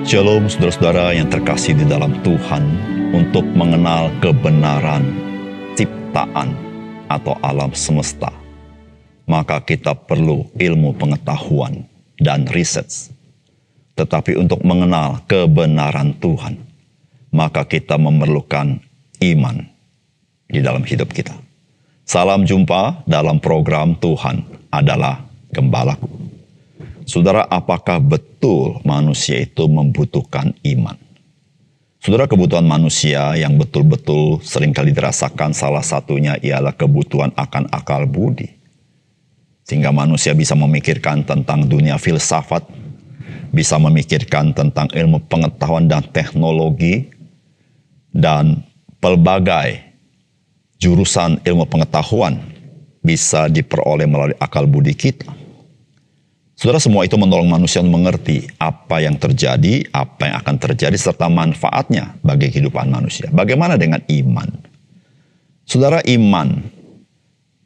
Shalom saudara-saudara yang terkasih di dalam Tuhan. Untuk mengenal kebenaran ciptaan atau alam semesta, maka kita perlu ilmu pengetahuan dan riset. Tetapi untuk mengenal kebenaran Tuhan, maka kita memerlukan iman di dalam hidup kita. Salam jumpa dalam program Tuhan adalah Gembalaku. Saudara, apakah betul manusia itu membutuhkan iman? Saudara, kebutuhan manusia yang betul-betul seringkali dirasakan salah satunya ialah kebutuhan akan akal budi. Sehingga manusia bisa memikirkan tentang dunia filsafat, bisa memikirkan tentang ilmu pengetahuan dan teknologi, dan pelbagai jurusan ilmu pengetahuan bisa diperoleh melalui akal budi kita. Saudara, semua itu menolong manusia mengerti apa yang terjadi, apa yang akan terjadi, serta manfaatnya bagi kehidupan manusia. Bagaimana dengan iman? Saudara, iman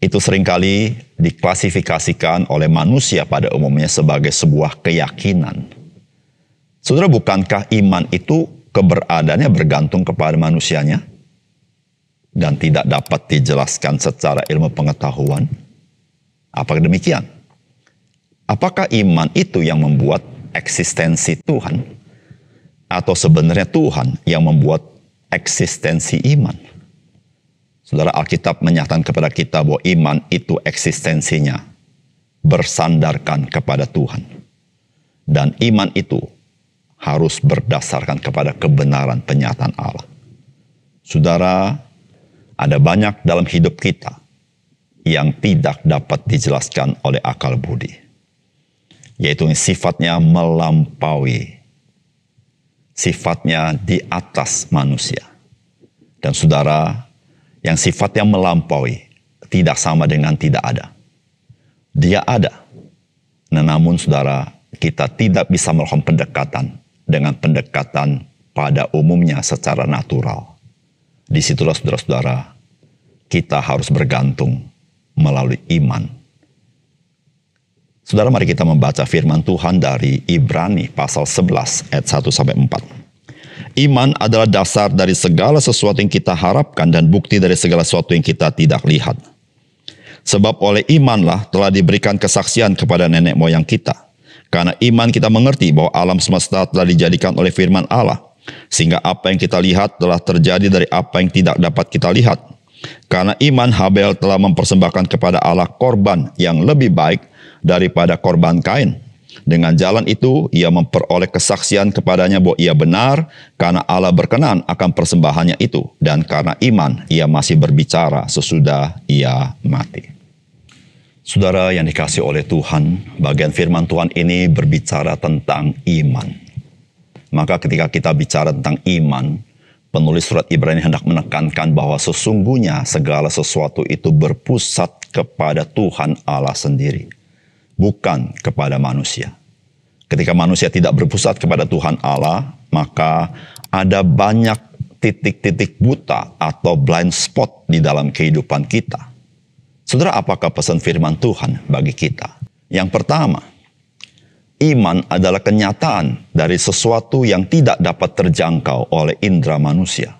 itu seringkali diklasifikasikan oleh manusia pada umumnya sebagai sebuah keyakinan. Saudara, bukankah iman itu keberadaannya bergantung kepada manusianya dan tidak dapat dijelaskan secara ilmu pengetahuan? Apakah demikian? Apakah iman itu yang membuat eksistensi Tuhan? Atau sebenarnya Tuhan yang membuat eksistensi iman? Saudara, Alkitab menyatakan kepada kita bahwa iman itu eksistensinya bersandarkan kepada Tuhan. Dan iman itu harus berdasarkan kepada kebenaran penyataan Allah. Saudara, ada banyak dalam hidup kita yang tidak dapat dijelaskan oleh akal budi. Yaitu sifatnya melampaui, sifatnya di atas manusia. Dan saudara, yang sifatnya melampaui tidak sama dengan tidak ada. Dia ada. Namun saudara, kita tidak bisa melakukan pendekatan dengan pendekatan pada umumnya secara natural. Disitulah saudara-saudara, kita harus bergantung melalui iman. Saudara, mari kita membaca firman Tuhan dari Ibrani pasal 11 ayat 1-4. Iman adalah dasar dari segala sesuatu yang kita harapkan dan bukti dari segala sesuatu yang kita tidak lihat. Sebab oleh imanlah telah diberikan kesaksian kepada nenek moyang kita. Karena iman kita mengerti bahwa alam semesta telah dijadikan oleh firman Allah. Sehingga apa yang kita lihat telah terjadi dari apa yang tidak dapat kita lihat. Karena iman Habel telah mempersembahkan kepada Allah korban yang lebih baik daripada korban Kain. Dengan jalan itu ia memperoleh kesaksian kepadanya bahwa ia benar karena Allah berkenan akan persembahannya itu, dan karena iman ia masih berbicara sesudah ia mati. Saudara yang dikasihi oleh Tuhan, bagian firman Tuhan ini berbicara tentang iman. Maka ketika kita bicara tentang iman, penulis surat Ibrani hendak menekankan bahwa sesungguhnya segala sesuatu itu berpusat kepada Tuhan Allah sendiri, bukan kepada manusia. Ketika manusia tidak berpusat kepada Tuhan Allah, maka ada banyak titik-titik buta atau blind spot di dalam kehidupan kita. Saudara, apakah pesan firman Tuhan bagi kita? Yang pertama, iman adalah kenyataan dari sesuatu yang tidak dapat terjangkau oleh indera manusia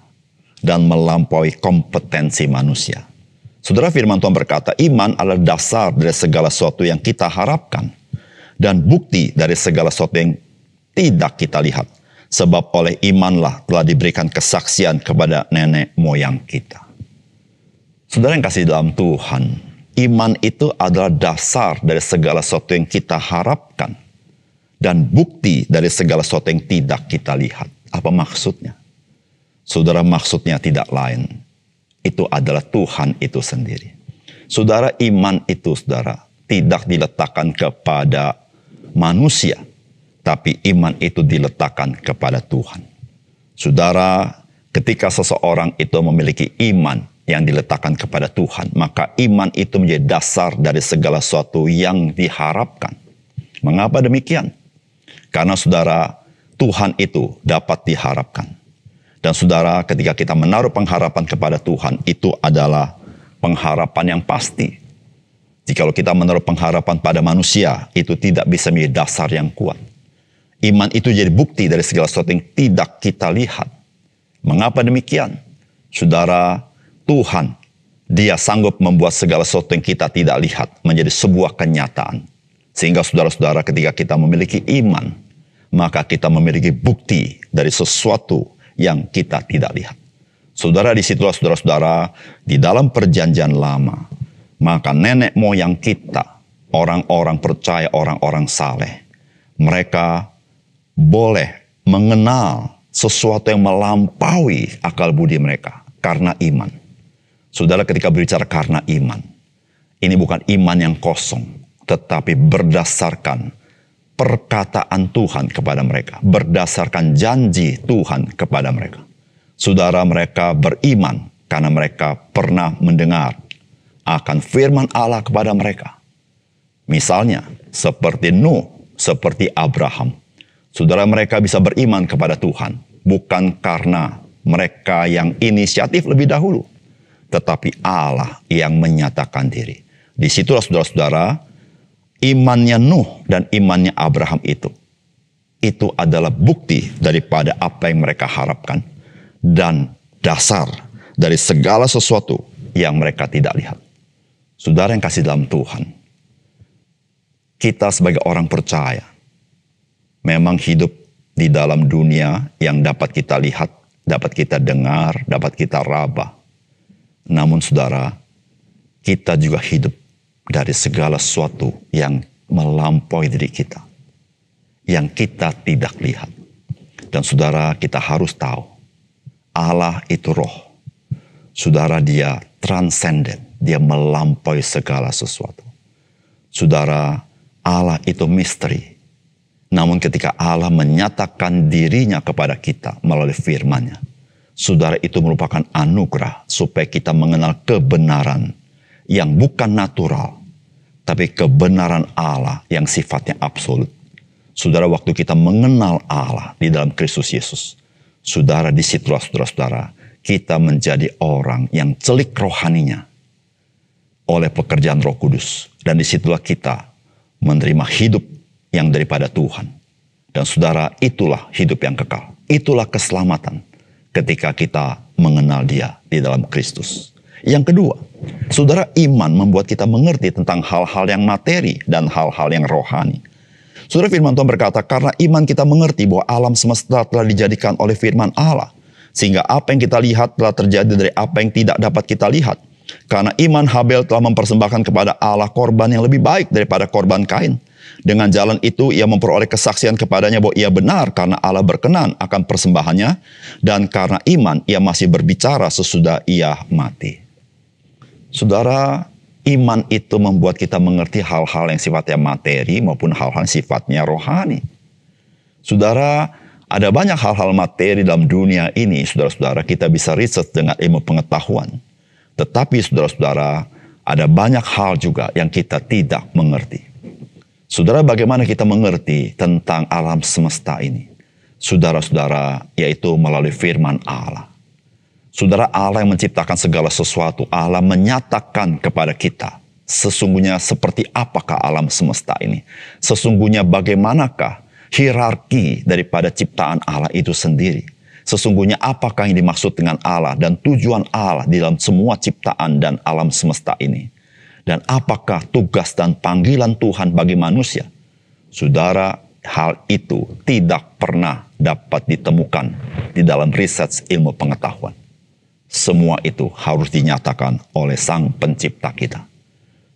dan melampaui kompetensi manusia. Saudara, firman Tuhan berkata, iman adalah dasar dari segala sesuatu yang kita harapkan dan bukti dari segala sesuatu yang tidak kita lihat. Sebab oleh imanlah telah diberikan kesaksian kepada nenek moyang kita. Saudara yang kasih dalam Tuhan, iman itu adalah dasar dari segala sesuatu yang kita harapkan dan bukti dari segala sesuatu yang tidak kita lihat. Apa maksudnya? Saudara, maksudnya tidak lain. Itu adalah Tuhan itu sendiri. Saudara, iman itu saudara tidak diletakkan kepada manusia, tapi iman itu diletakkan kepada Tuhan. Saudara, ketika seseorang itu memiliki iman yang diletakkan kepada Tuhan, maka iman itu menjadi dasar dari segala sesuatu yang diharapkan. Mengapa demikian? Karena saudara, Tuhan itu dapat diharapkan. Dan saudara, ketika kita menaruh pengharapan kepada Tuhan, itu adalah pengharapan yang pasti. Jikalau kita menaruh pengharapan pada manusia, itu tidak bisa menjadi dasar yang kuat. Iman itu jadi bukti dari segala sesuatu yang tidak kita lihat. Mengapa demikian? Saudara, Tuhan, Dia sanggup membuat segala sesuatu yang kita tidak lihat menjadi sebuah kenyataan. Sehingga saudara-saudara, ketika kita memiliki iman, maka kita memiliki bukti dari sesuatu yang kita tidak lihat. Saudara, disitulah saudara-saudara, di dalam perjanjian lama, maka nenek moyang kita, orang-orang percaya, orang-orang saleh, mereka boleh mengenal sesuatu yang melampaui akal budi mereka karena iman. Saudara, ketika berbicara karena iman, ini bukan iman yang kosong, tetapi berdasarkan perkataan Tuhan kepada mereka, berdasarkan janji Tuhan kepada mereka. Saudara, mereka beriman karena mereka pernah mendengar akan firman Allah kepada mereka. Misalnya, seperti Nuh, seperti Abraham. Saudara, mereka bisa beriman kepada Tuhan, bukan karena mereka yang inisiatif lebih dahulu, tetapi Allah yang menyatakan diri. Disitulah saudara-saudara, imannya Nuh dan imannya Abraham itu adalah bukti daripada apa yang mereka harapkan dan dasar dari segala sesuatu yang mereka tidak lihat. Saudara yang kasih dalam Tuhan, kita sebagai orang percaya memang hidup di dalam dunia yang dapat kita lihat, dapat kita dengar, dapat kita raba. Namun saudara, kita juga hidup dari segala sesuatu yang melampaui diri kita, yang kita tidak lihat. Dan saudara, kita harus tahu, Allah itu roh. Saudara, Dia transenden, Dia melampaui segala sesuatu. Saudara, Allah itu misteri. Namun ketika Allah menyatakan dirinya kepada kita melalui firman-Nya, saudara, itu merupakan anugerah supaya kita mengenal kebenaran yang bukan natural, tapi kebenaran Allah yang sifatnya absolut. Saudara, waktu kita mengenal Allah di dalam Kristus Yesus, saudara, disitulah saudara-saudara, kita menjadi orang yang celik rohaninya oleh pekerjaan Roh Kudus. Dan disitulah kita menerima hidup yang daripada Tuhan. Dan saudara, itulah hidup yang kekal. Itulah keselamatan ketika kita mengenal Dia di dalam Kristus. Yang kedua, saudara, iman membuat kita mengerti tentang hal-hal yang materi dan hal-hal yang rohani. Saudara, firman Tuhan berkata, karena iman kita mengerti bahwa alam semesta telah dijadikan oleh firman Allah. Sehingga apa yang kita lihat telah terjadi dari apa yang tidak dapat kita lihat. Karena iman Habel telah mempersembahkan kepada Allah korban yang lebih baik daripada korban Kain. Dengan jalan itu ia memperoleh kesaksian kepadanya bahwa ia benar karena Allah berkenan akan persembahannya. Dan karena iman ia masih berbicara sesudah ia mati. Saudara, iman itu membuat kita mengerti hal-hal yang sifatnya materi maupun hal-hal yang sifatnya rohani. Saudara, ada banyak hal-hal materi dalam dunia ini, saudara-saudara, kita bisa riset dengan ilmu pengetahuan. Tetapi saudara-saudara, ada banyak hal juga yang kita tidak mengerti. Saudara, bagaimana kita mengerti tentang alam semesta ini? Saudara-saudara, yaitu melalui firman Allah. Saudara, Allah yang menciptakan segala sesuatu, Allah menyatakan kepada kita, sesungguhnya seperti apakah alam semesta ini? Sesungguhnya bagaimanakah hierarki daripada ciptaan Allah itu sendiri? Sesungguhnya apakah yang dimaksud dengan Allah dan tujuan Allah di dalam semua ciptaan dan alam semesta ini? Dan apakah tugas dan panggilan Tuhan bagi manusia? Saudara, hal itu tidak pernah dapat ditemukan di dalam riset ilmu pengetahuan. Semua itu harus dinyatakan oleh Sang Pencipta kita.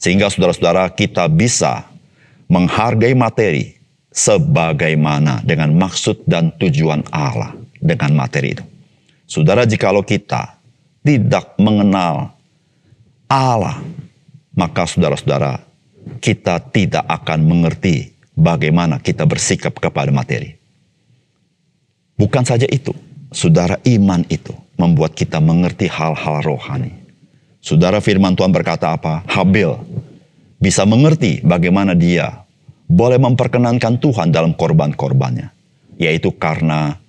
Sehingga saudara-saudara, kita bisa menghargai materi sebagaimana dengan maksud dan tujuan Allah dengan materi itu. Saudara, jikalau kita tidak mengenal Allah, maka saudara-saudara, kita tidak akan mengerti bagaimana kita bersikap kepada materi. Bukan saja itu, saudara, iman itu membuat kita mengerti hal-hal rohani. Saudara, firman Tuhan berkata apa? Habel bisa mengerti bagaimana dia boleh memperkenankan Tuhan dalam korban-korbannya, yaitu karena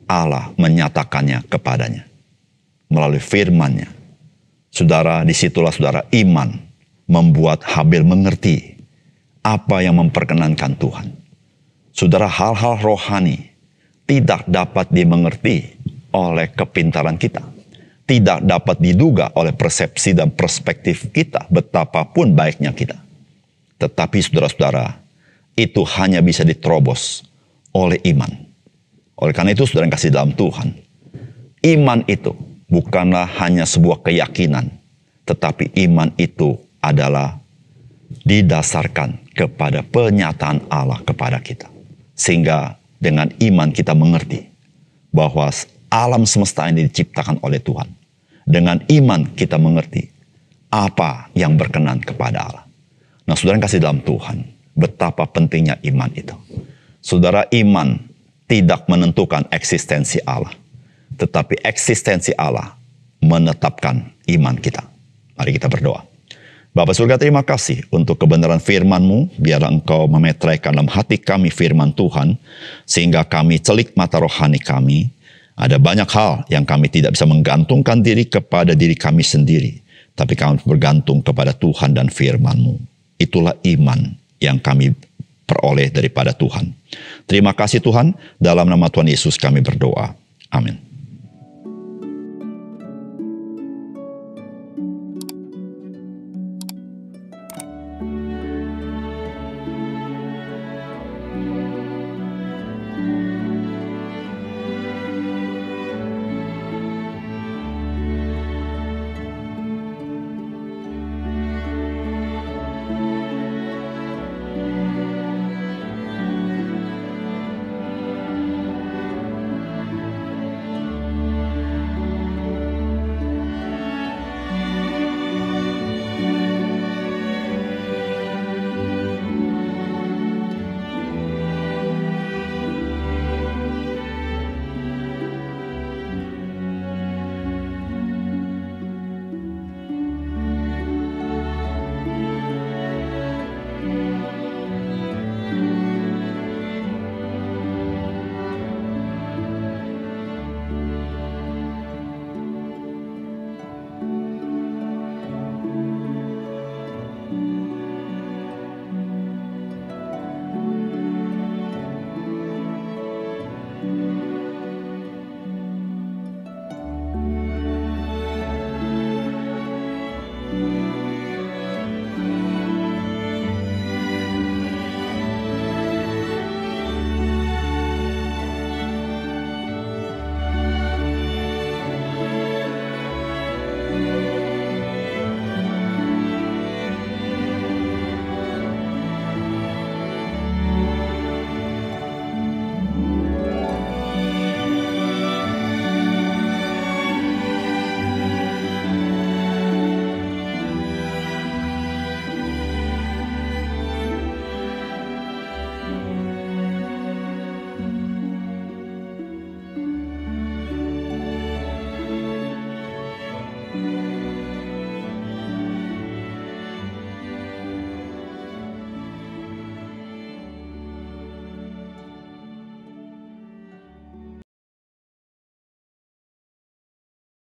Allah menyatakannya kepadanya melalui firman-Nya. Saudara, disitulah saudara, iman membuat Habel mengerti apa yang memperkenankan Tuhan. Saudara, hal-hal rohani tidak dapat dimengerti oleh kepintaran kita. Tidak dapat diduga oleh persepsi dan perspektif kita, betapapun baiknya kita. Tetapi saudara-saudara, itu hanya bisa diterobos oleh iman. Oleh karena itu, saudara yang kasih dalam Tuhan, iman itu bukanlah hanya sebuah keyakinan, tetapi iman itu adalah didasarkan kepada penyataan Allah kepada kita. Sehingga dengan iman kita mengerti bahwa alam semesta ini diciptakan oleh Tuhan. Dengan iman kita mengerti apa yang berkenan kepada Allah. Nah, saudara yang kasih dalam Tuhan, betapa pentingnya iman itu. Saudara, iman tidak menentukan eksistensi Allah, tetapi eksistensi Allah menetapkan iman kita. Mari kita berdoa. Bapa surga, terima kasih untuk kebenaran firman-Mu. Biarlah Engkau memetraikan dalam hati kami firman Tuhan, sehingga kami celik mata rohani kami. Ada banyak hal yang kami tidak bisa menggantungkan diri kepada diri kami sendiri, tapi kami bergantung kepada Tuhan dan firman-Mu. Itulah iman yang kami peroleh daripada Tuhan. Terima kasih Tuhan, dalam nama Tuhan Yesus kami berdoa. Amin.